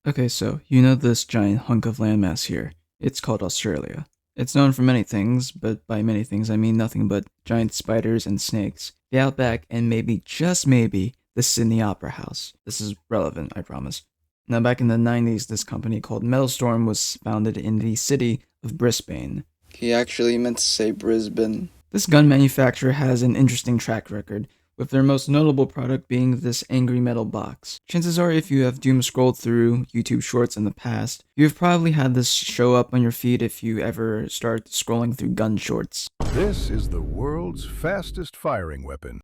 Okay, so you know this giant hunk of landmass here. It's called Australia. It's known for many things, but by many things I mean nothing but giant spiders and snakes, the outback, and maybe, just maybe, the Sydney Opera House. This is relevant, I promise. Now, back in the 90s, this company called Metalstorm was founded in the city of Brisbane. He actually meant to say Brisbane. This gun manufacturer has an interesting track record, with their most notable product being this angry metal box. Chances are, if you have doom scrolled through YouTube shorts in the past, you've probably had this show up on your feed if you ever start scrolling through gun shorts. This is the world's fastest firing weapon.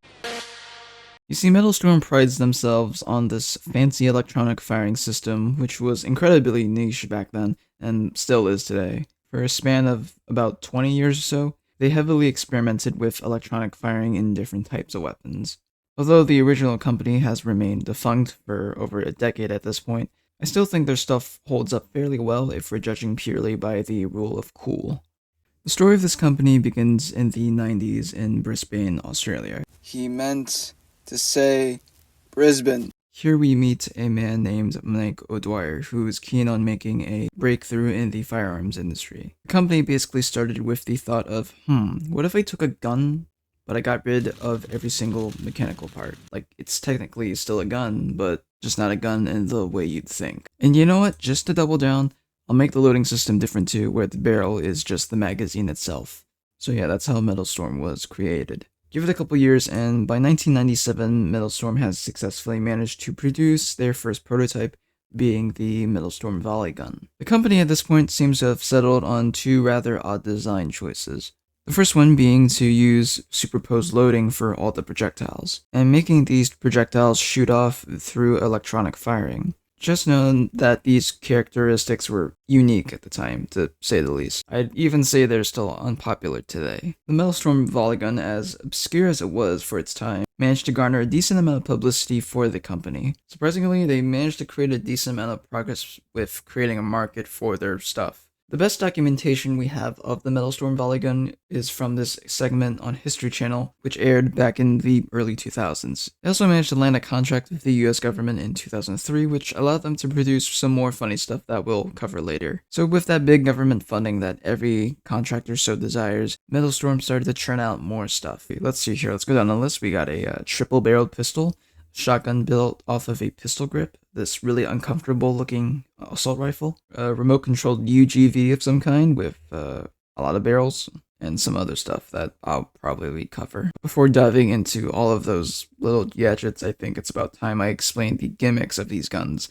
You see, Metalstorm prides themselves on this fancy electronic firing system, which was incredibly niche back then, and still is today. For a span of about 20 years or so, they heavily experimented with electronic firing in different types of weapons. Although the original company has remained defunct for over a decade at this point, I still think their stuff holds up fairly well if we're judging purely by the rule of cool. The story of this company begins in the 90s in Brisbane, Australia. He meant to say Brisbane. Here we meet a man named Mike O'Dwyer, who is keen on making a breakthrough in the firearms industry. The company basically started with the thought of, what if I took a gun, but I got rid of every single mechanical part? Like, it's technically still a gun, but just not a gun in the way you'd think. And you know what? Just to double down, I'll make the loading system different too, where the barrel is just the magazine itself. So yeah, that's how Metalstorm was created. Give it a couple years, and by 1997, Metalstorm has successfully managed to produce their first prototype, being the Metalstorm Volleygun. The company at this point seems to have settled on two rather odd design choices. The first one being to use superposed loading for all the projectiles, and making these projectiles shoot off through electronic firing. Just know that these characteristics were unique at the time, to say the least. I'd even say they're still unpopular today. The Metalstorm Volleygun, as obscure as it was for its time, managed to garner a decent amount of publicity for the company. Surprisingly, they managed to create a decent amount of progress with creating a market for their stuff. The best documentation we have of the Metalstorm Volleygun is from this segment on History Channel, which aired back in the early 2000s. They also managed to land a contract with the US government in 2003, which allowed them to produce some more funny stuff that we'll cover later. So with that big government funding that every contractor so desires, Metalstorm started to churn out more stuff. Let's see here, let's go down the list. We got a triple-barreled pistol, shotgun built off of a pistol grip, this really uncomfortable looking assault rifle, a remote controlled UGV of some kind with a lot of barrels, and some other stuff that I'll probably cover. Before diving into all of those little gadgets, I think it's about time I explain the gimmicks of these guns.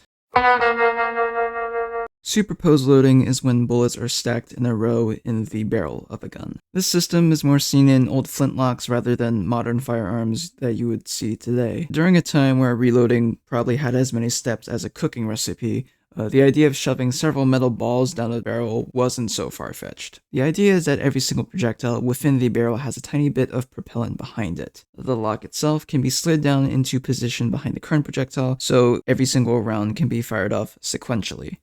Superposed loading is when bullets are stacked in a row in the barrel of a gun. This system is more seen in old flintlocks rather than modern firearms that you would see today. During a time where reloading probably had as many steps as a cooking recipe, the idea of shoving several metal balls down a barrel wasn't so far-fetched. The idea is that every single projectile within the barrel has a tiny bit of propellant behind it. The lock itself can be slid down into position behind the current projectile, so every single round can be fired off sequentially.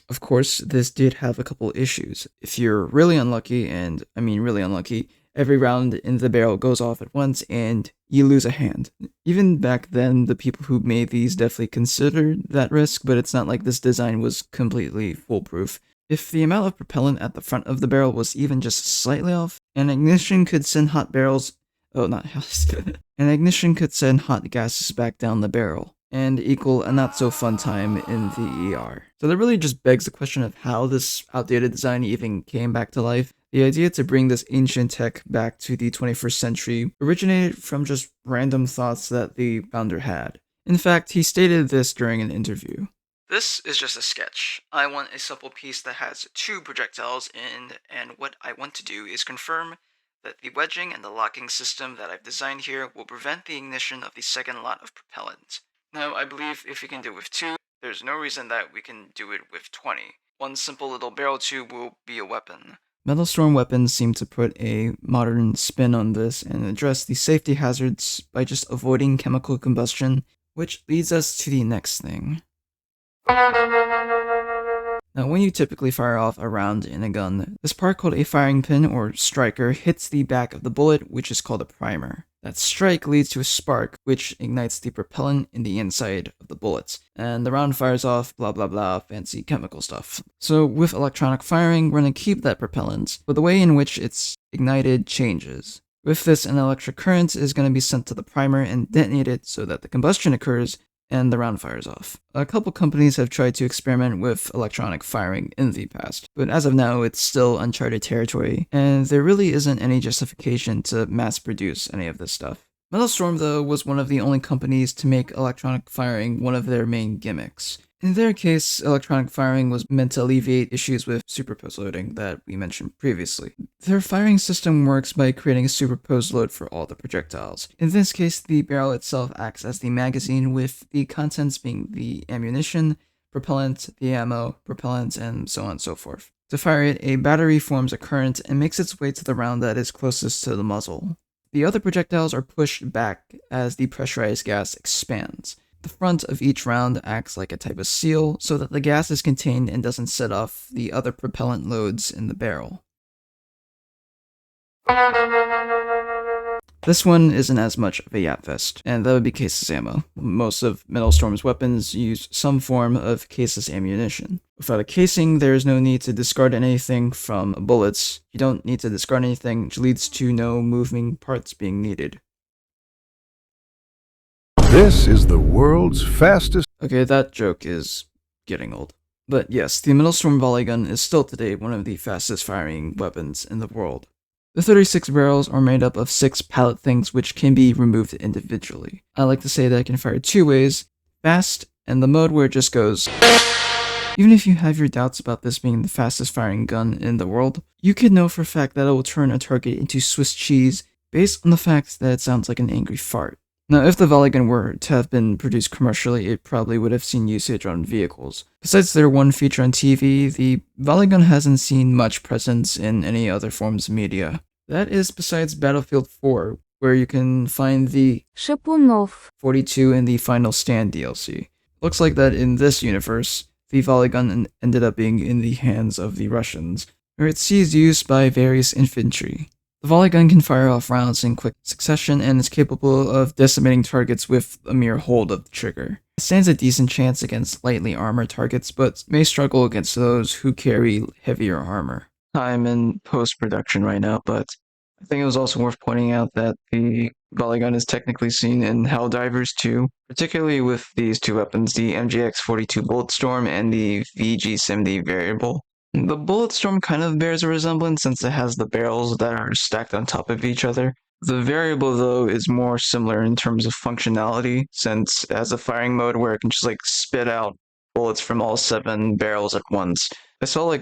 Of course, this did have a couple issues. If you're really unlucky, and I mean really unlucky, every round in the barrel goes off at once and you lose a hand. Even back then, the people who made these definitely considered that risk, but it's not like this design was completely foolproof. If the amount of propellant at the front of the barrel was even just slightly off, an ignition could send hot gases back down the barrel, and equal a not-so-fun time in the ER. So that really just begs the question of how this outdated design even came back to life. The idea to bring this ancient tech back to the 21st century originated from just random thoughts that the founder had. In fact, he stated this during an interview. This is just a sketch. I want a simple piece that has two projectiles in, and what I want to do is confirm that the wedging and the locking system that I've designed here will prevent the ignition of the second lot of propellant. Now, I believe if we can do it with two, there's no reason that we can do it with 20. One simple little barrel tube will be a weapon. Metalstorm weapons seem to put a modern spin on this and address the safety hazards by just avoiding chemical combustion, which leads us to the next thing. Now, when you typically fire off a round in a gun, this part called a firing pin or striker hits the back of the bullet, which is called a primer. That strike leads to a spark, which ignites the propellant in the inside of the bullets, and the round fires off, blah blah blah, fancy chemical stuff. So with electronic firing, we're going to keep that propellant, but the way in which it's ignited changes. With this, an electric current is going to be sent to the primer and detonated so that the combustion occurs and the round fires off. A couple companies have tried to experiment with electronic firing in the past, but as of now, it's still uncharted territory, and there really isn't any justification to mass produce any of this stuff. Metalstorm, though, was one of the only companies to make electronic firing one of their main gimmicks. In their case, electronic firing was meant to alleviate issues with superposed loading that we mentioned previously. Their firing system works by creating a superposed load for all the projectiles. In this case, the barrel itself acts as the magazine, with the contents being the ammunition, propellant, the ammo, propellant, and so on and so forth. To fire it, a battery forms a current and makes its way to the round that is closest to the muzzle. The other projectiles are pushed back as the pressurized gas expands. The front of each round acts like a type of seal so that the gas is contained and doesn't set off the other propellant loads in the barrel. This one isn't as much of a yapfest, and that would be Caseless ammo. Most of Metalstorm's weapons use some form of Caseless ammunition. Without a casing, there is no need to discard anything from bullets. You don't need to discard anything, which leads to no moving parts being needed. This is the world's fastest. Okay, that joke is getting old. But yes, the Metalstorm Volleygun is still today one of the fastest firing weapons in the world. The 36 barrels are made up of 6 pallet things which can be removed individually. I like to say that it can fire 2 ways, fast, and the mode where it just goes. Even if you have your doubts about this being the fastest firing gun in the world, you can know for a fact that it will turn a target into Swiss cheese based on the fact that it sounds like an angry fart. Now, if the Volleygun were to have been produced commercially, it probably would have seen usage on vehicles. Besides their one feature on TV, the Volleygun hasn't seen much presence in any other forms of media. That is besides Battlefield 4, where you can find the Шипунов. 42 in the Final Stand DLC. Looks like that in this universe, the Volleygun ended up being in the hands of the Russians, where it sees use by various infantry. The Volleygun can fire off rounds in quick succession and is capable of decimating targets with a mere hold of the trigger. It stands a decent chance against lightly armored targets, but may struggle against those who carry heavier armor. I'm in post-production right now, but I think it was also worth pointing out that the Volleygun is technically seen in Helldivers too, particularly with these two weapons, the MGX-42 Bulletstorm and the VG-70 Variable. The Bulletstorm kind of bears a resemblance since it has the barrels that are stacked on top of each other. The Variable, though, is more similar in terms of functionality, since it has a firing mode where it can just spit out bullets from all 7 barrels at once. I saw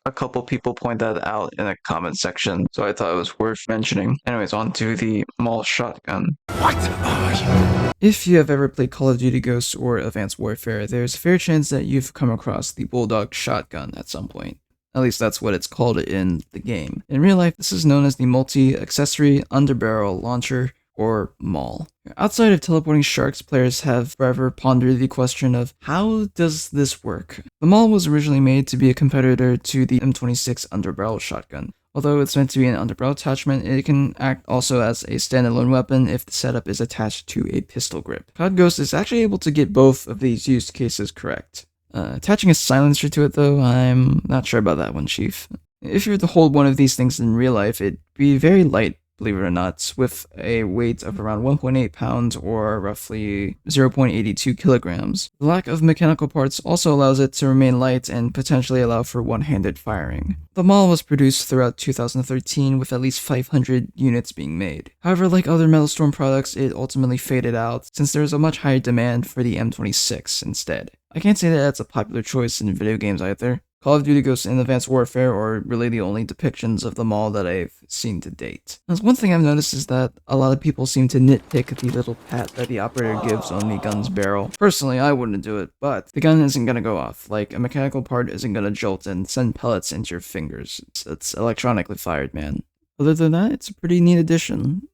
a couple people point that out in a comment section, so I thought it was worth mentioning. Anyways, on to the MAUL shotgun. What are you? If you have ever played Call of Duty Ghosts or Advanced Warfare, there's a fair chance that you've come across the Bulldog shotgun at some point. At least that's what it's called in the game. In real life, this is known as the Multi-Accessory Underbarrel Launcher, or MAUL. Outside of teleporting sharks, players have forever pondered the question of how does this work? The MAUL was originally made to be a competitor to the M26 underbarrel shotgun. Although it's meant to be an underbarrel attachment, it can act also as a standalone weapon if the setup is attached to a pistol grip. COD Ghost is actually able to get both of these use cases correct. Attaching a silencer to it, though, I'm not sure about that one, Chief. If you were to hold one of these things in real life, it'd be very light, believe it or not, with a weight of around 1.8 pounds or roughly 0.82 kilograms. The lack of mechanical parts also allows it to remain light and potentially allow for one-handed firing. The MAUL was produced throughout 2013 with at least 500 units being made. However, like other Metalstorm products, it ultimately faded out since there is a much higher demand for the M26 instead. I can't say that that's a popular choice in video games either. Call of Duty Ghosts and Advanced Warfare are really the only depictions of the MAUL that I've seen to date. Now, one thing I've noticed is that a lot of people seem to nitpick the little pat that the operator gives on the gun's barrel. Personally, I wouldn't do it, but the gun isn't gonna go off. Like, a mechanical part isn't gonna jolt and send pellets into your fingers. It's electronically fired, man. Other than that, it's a pretty neat addition.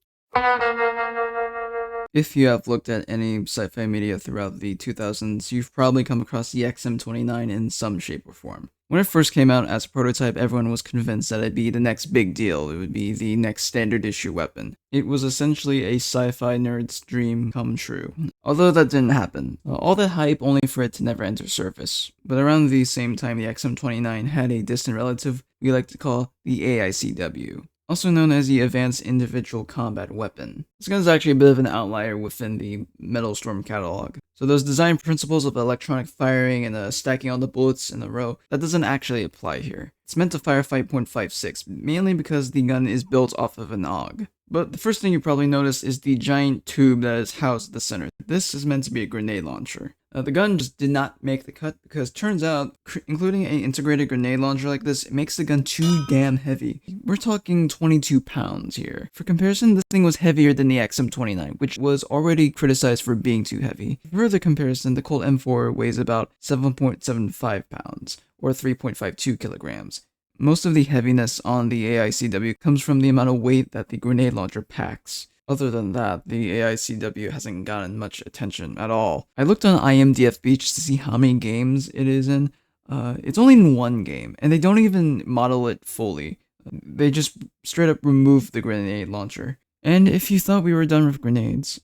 If you have looked at any sci-fi media throughout the 2000s, you've probably come across the XM29 in some shape or form. When it first came out as a prototype, everyone was convinced that it'd be the next big deal. It would be the next standard issue weapon. It was essentially a sci-fi nerd's dream come true. Although that didn't happen. All that hype only for it to never enter service. But around the same time, the XM29 had a distant relative we like to call the AICW, also known as the Advanced Individual Combat Weapon. This gun is actually a bit of an outlier within the Metalstorm catalog. So those design principles of electronic firing and stacking all the bullets in a row, that doesn't actually apply here. It's meant to fire 5.56, mainly because the gun is built off of an AUG. But the first thing you probably notice is the giant tube that is housed at the center. This is meant to be a grenade launcher. The gun just did not make the cut because turns out, including an integrated grenade launcher like this, it makes the gun too damn heavy. We're talking 22 pounds here. For comparison, this thing was heavier than the XM29, which was already criticized for being too heavy. For further comparison, the Colt M4 weighs about 7.75 pounds, or 3.52 kilograms. Most of the heaviness on the AICW comes from the amount of weight that the grenade launcher packs. Other than that, the AICW hasn't gotten much attention at all. I looked on IMDb just to see how many games it is in. It's only in one game, and they don't even model it fully. They just straight up remove the grenade launcher. And if you thought we were done with grenades...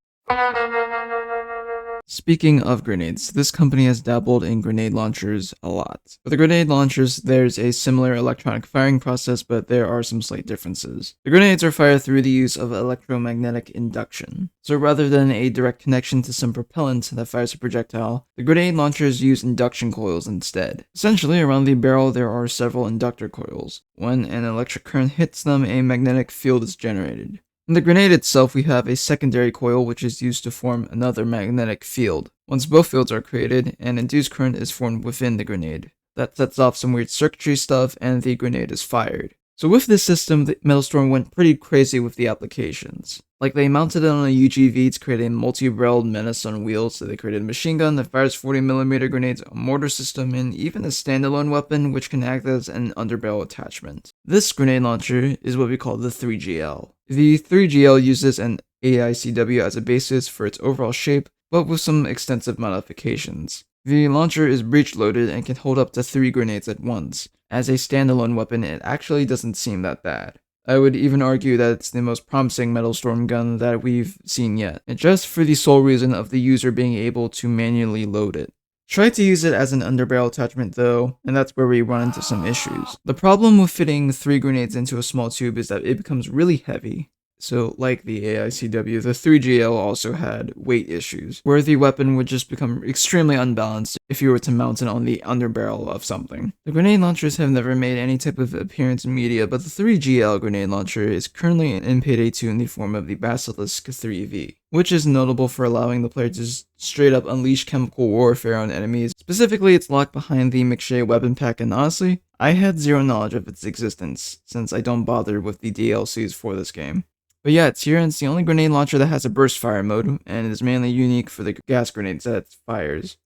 Speaking of grenades, this company has dabbled in grenade launchers a lot. For the grenade launchers, there's a similar electronic firing process, but there are some slight differences. The grenades are fired through the use of electromagnetic induction. So rather than a direct connection to some propellant that fires a projectile, the grenade launchers use induction coils instead. Essentially, around the barrel there are several inductor coils. When an electric current hits them, a magnetic field is generated. In the grenade itself, we have a secondary coil which is used to form another magnetic field. Once both fields are created, an induced current is formed within the grenade. That sets off some weird circuitry stuff, and the grenade is fired. So with this system, the Metalstorm went pretty crazy with the applications. Like, they mounted it on a UGV to create a multi-barreled menace on wheels, so they created a machine gun that fires 40mm grenades, a mortar system, and even a standalone weapon which can act as an underbarrel attachment. This grenade launcher is what we call the 3GL. The 3GL uses an AICW as a basis for its overall shape, but with some extensive modifications. The launcher is breech-loaded and can hold up to 3 grenades at once. As a standalone weapon, it actually doesn't seem that bad. I would even argue that it's the most promising Metalstorm gun that we've seen yet, and just for the sole reason of the user being able to manually load it. Try to use it as an underbarrel attachment though, and that's where we run into some issues. The problem with fitting 3 grenades into a small tube is that it becomes really heavy. So, like the AICW, the 3GL also had weight issues, where the weapon would just become extremely unbalanced if you were to mount it on the underbarrel of something. The grenade launchers have never made any type of appearance in media, but the 3GL grenade launcher is currently in Payday 2 in the form of the Basilisk 3V, which is notable for allowing the player to straight up unleash chemical warfare on enemies. Specifically, it's locked behind the McShay weapon pack, and honestly, I had zero knowledge of its existence, since I don't bother with the DLCs for this game. But yeah, it's here, and it's the only grenade launcher that has a burst fire mode, and it is mainly unique for the gas grenades that it fires.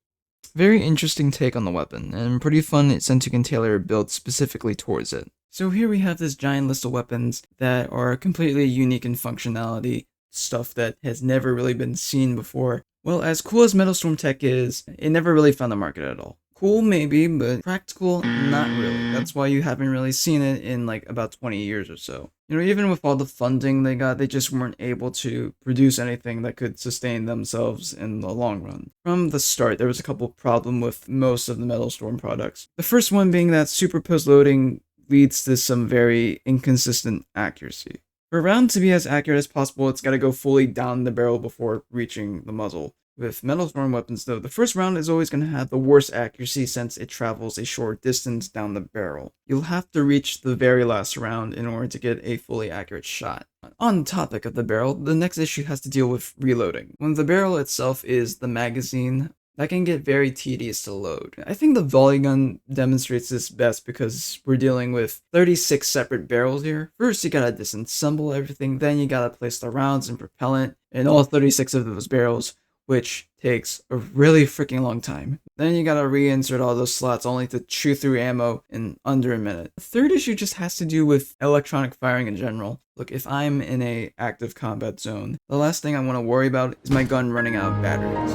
Very interesting take on the weapon, and pretty fun since you can tailor a build specifically towards it. So here we have this giant list of weapons that are completely unique in functionality, stuff that has never really been seen before. Well, as cool as Metalstorm tech is, it never really found the market at all. Cool maybe, but practical, not really. That's why you haven't really seen it in like about 20 years or so. You know, even with all the funding they got, they just weren't able to produce anything that could sustain themselves in the long run. From the start, there was a couple problems with most of the Metalstorm products. The first one being that Superposed Loading leads to some very inconsistent accuracy. For a round to be as accurate as possible, it's got to go fully down the barrel before reaching the muzzle. With Metalstorm weapons though, the first round is always going to have the worst accuracy since it travels a short distance down the barrel. You'll have to reach the very last round in order to get a fully accurate shot. On the topic of the barrel, the next issue has to deal with reloading. When the barrel itself is the magazine, that can get very tedious to load. I think the Volleygun demonstrates this best because we're dealing with 36 separate barrels here. First you gotta disassemble everything, then you gotta place the rounds and propellant in all 36 of those barrels, which takes a really freaking long time. Then you gotta reinsert all those slots only to chew through ammo in under a minute. The third issue just has to do with electronic firing in general. Look, if I'm in a active combat zone, the last thing I want to worry about is my gun running out of batteries.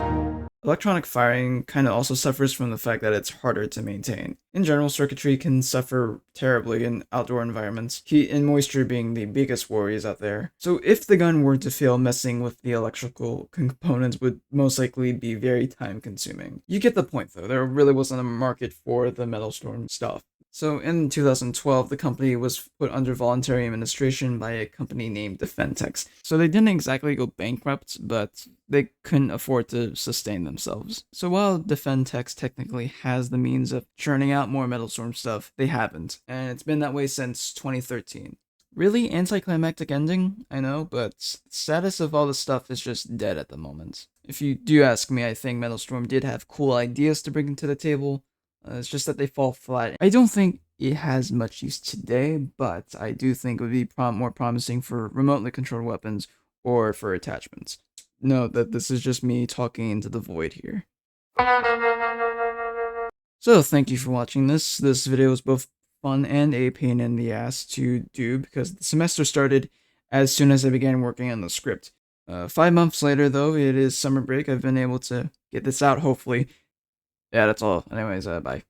Electronic firing kind of also suffers from the fact that it's harder to maintain. In general, circuitry can suffer terribly in outdoor environments, heat and moisture being the biggest worries out there. So if the gun were to fail, messing with the electrical components would most likely be very time consuming. You get the point though, there really wasn't a market for the Metalstorm stuff. So in 2012, the company was put under voluntary administration by a company named Defentex. So they didn't exactly go bankrupt, but they couldn't afford to sustain themselves. So while Defentex technically has the means of churning out more Metalstorm stuff, they haven't, and it's been that way since 2013. Really anticlimactic ending, I know, but the status of all the stuff is just dead at the moment. If you do ask me, I think Metalstorm did have cool ideas to bring to the table. It's just that they fall flat. I don't think it has much use today, but I do think it would be more promising for remotely controlled weapons or for attachments. Note that this is just me talking into the void here. So thank you for watching this. This video was both fun and a pain in the ass to do because the semester started as soon as I began working on the script. 5 months later though, it is summer break. I've been able to get this out hopefully. Yeah, that's all. Anyways, bye.